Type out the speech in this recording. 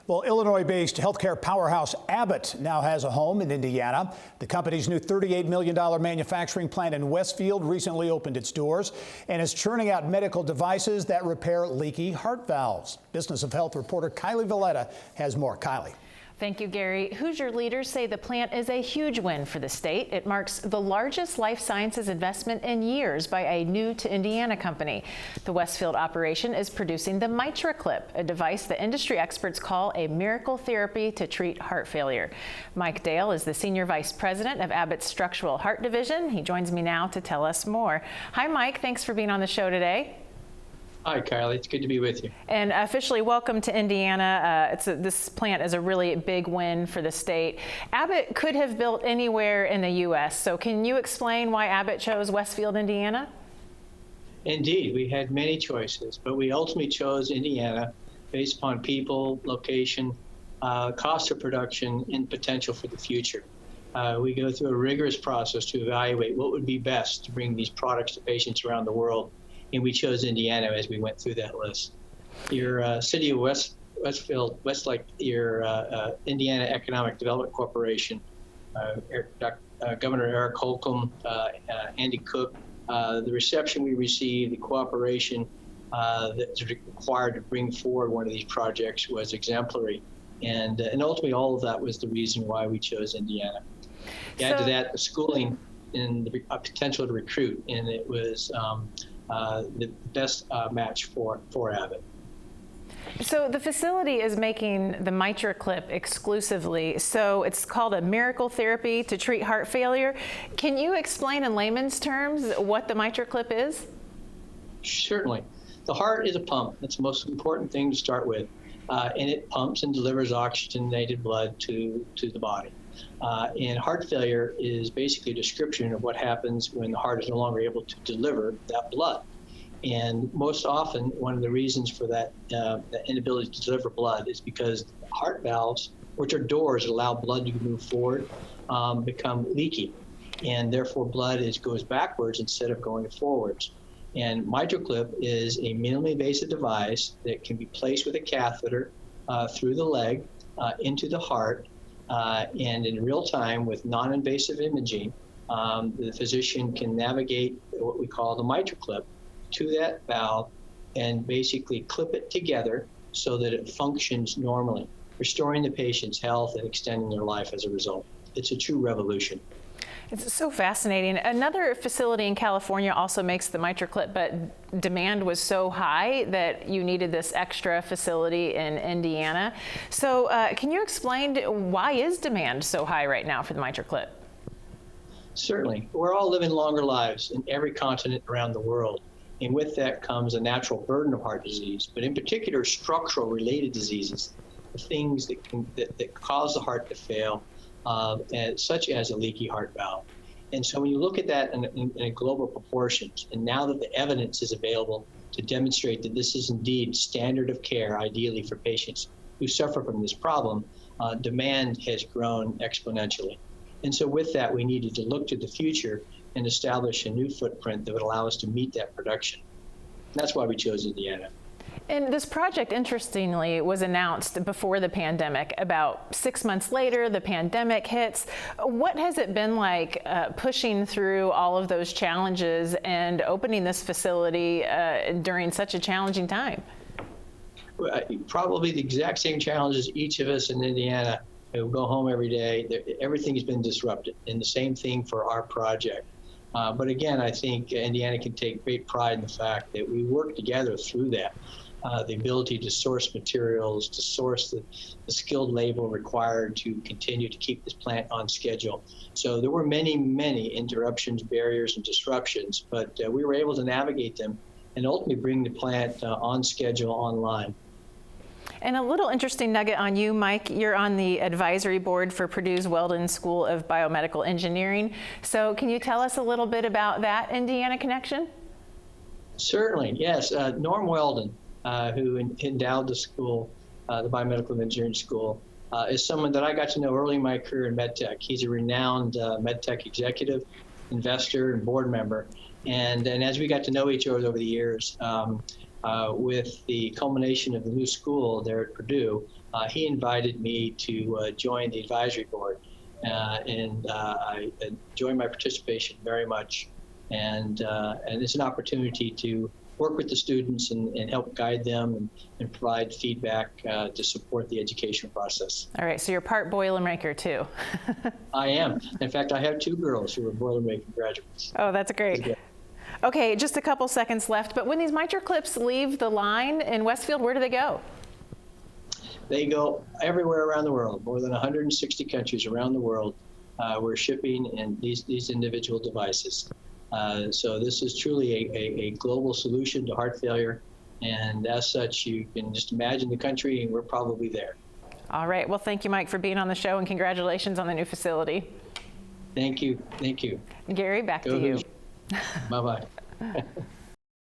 Well, Illinois-based healthcare powerhouse Abbott now has a home in Indiana. The company's new $38 million manufacturing plant in Westfield recently opened its doors and is churning out medical devices that repair leaky heart valves. Business of Health reporter Kylie Valletta has more. Kylie. Thank you, Gary. Hoosier leaders say the plant is a huge win for the state. It marks the largest life sciences investment in years by a new to Indiana company. The Westfield operation is producing the MitraClip, a device the industry experts call a miracle therapy to treat heart failure. Mike Dale is the Senior Vice President of Abbott's Structural Heart Division. He joins me now to tell us more. Hi, Mike. Thanks for being on the show today. Hi, Kylie. It's good to be with you. And officially welcome to Indiana. This plant is a really big win for the state. Abbott could have built anywhere in the U.S. So can you explain why Abbott chose Westfield, Indiana? Indeed, we had many choices, but we ultimately chose Indiana based upon people, location, cost of production, and potential for the future. We go through a rigorous process to evaluate what would be best to bring these products to patients around the world. And we chose Indiana as we went through that list. Your city of Westfield, Westlake, your Indiana Economic Development Corporation, Governor Eric Holcomb, Andy Cook, the reception we received, the cooperation that's required to bring forward one of these projects was exemplary. And ultimately, all of that was the reason why we chose Indiana. Add to that the schooling and the potential to recruit, and it was the best match for Abbott. So the facility is making the MitraClip exclusively. So it's called a miracle therapy to treat heart failure. Can you explain in layman's terms what the MitraClip is? Certainly. The heart is a pump. That's the most important thing to start with. And it pumps and delivers oxygenated blood to the body. And heart failure is basically a description of what happens when the heart is no longer able to deliver that blood. And most often, one of the reasons for that inability to deliver blood is because heart valves, which are doors that allow blood to move forward, become leaky. And therefore, blood goes backwards instead of going forwards. And MitraClip is a minimally invasive device that can be placed with a catheter through the leg into the heart. And in real time with non-invasive imaging, the physician can navigate what we call the MitraClip to that valve and basically clip it together so that it functions normally, restoring the patient's health and extending their life as a result. It's a true revolution. It's so fascinating. Another facility in California also makes the MitraClip, but demand was so high that you needed this extra facility in Indiana. So can you explain why is demand so high right now for the MitraClip? Certainly. We're all living longer lives in every continent around the world. And with that comes a natural burden of heart disease, but in particular structural related diseases, the things that cause the heart to fail, such as a leaky heart valve. And so when you look at that in a global proportions, and now that the evidence is available to demonstrate that this is indeed standard of care, ideally for patients who suffer from this problem, demand has grown exponentially. And so with that, we needed to look to the future and establish a new footprint that would allow us to meet that production. That's why we chose Indiana. And this project, interestingly, was announced before the pandemic. About 6 months later, the pandemic hits. What has it been like pushing through all of those challenges and opening this facility during such a challenging time? Probably the exact same challenges each of us in Indiana who go home every day. Everything has been disrupted, and the same thing for our project. But again, I think Indiana can take great pride in the fact that we work together through that. The ability to source materials, to source the skilled labor required to continue to keep this plant on schedule. So there were many, many interruptions, barriers, and disruptions, but we were able to navigate them and ultimately bring the plant on schedule online. And a little interesting nugget on you, Mike. You're on the advisory board for Purdue's Weldon School of Biomedical Engineering. So can you tell us a little bit about that Indiana connection? Certainly, yes. Norm Weldon, who endowed the school, the Biomedical Engineering School, is someone that I got to know early in my career in medtech. He's a renowned medtech executive, investor, and board member. And as we got to know each other over the years, with the culmination of the new school there at Purdue, he invited me to join the advisory board. And I enjoy my participation very much. And it's an opportunity to work with the students and help guide them and provide feedback to support the education process. All right, so you're part Boilermaker too. I am. In fact, I have 2 girls who are Boilermaker graduates. Oh, that's great. Okay, just a couple seconds left, but when these mitral clips leave the line in Westfield, where do they go? They go everywhere around the world, more than 160 countries around the world. We're shipping in these individual devices. So this is truly a global solution to heart failure. And as such, you can just imagine the country, and we're probably there. All right. Well, thank you, Mike, for being on the show, and congratulations on the new facility. Thank you. Thank you. Gary, back to you. Bye-bye.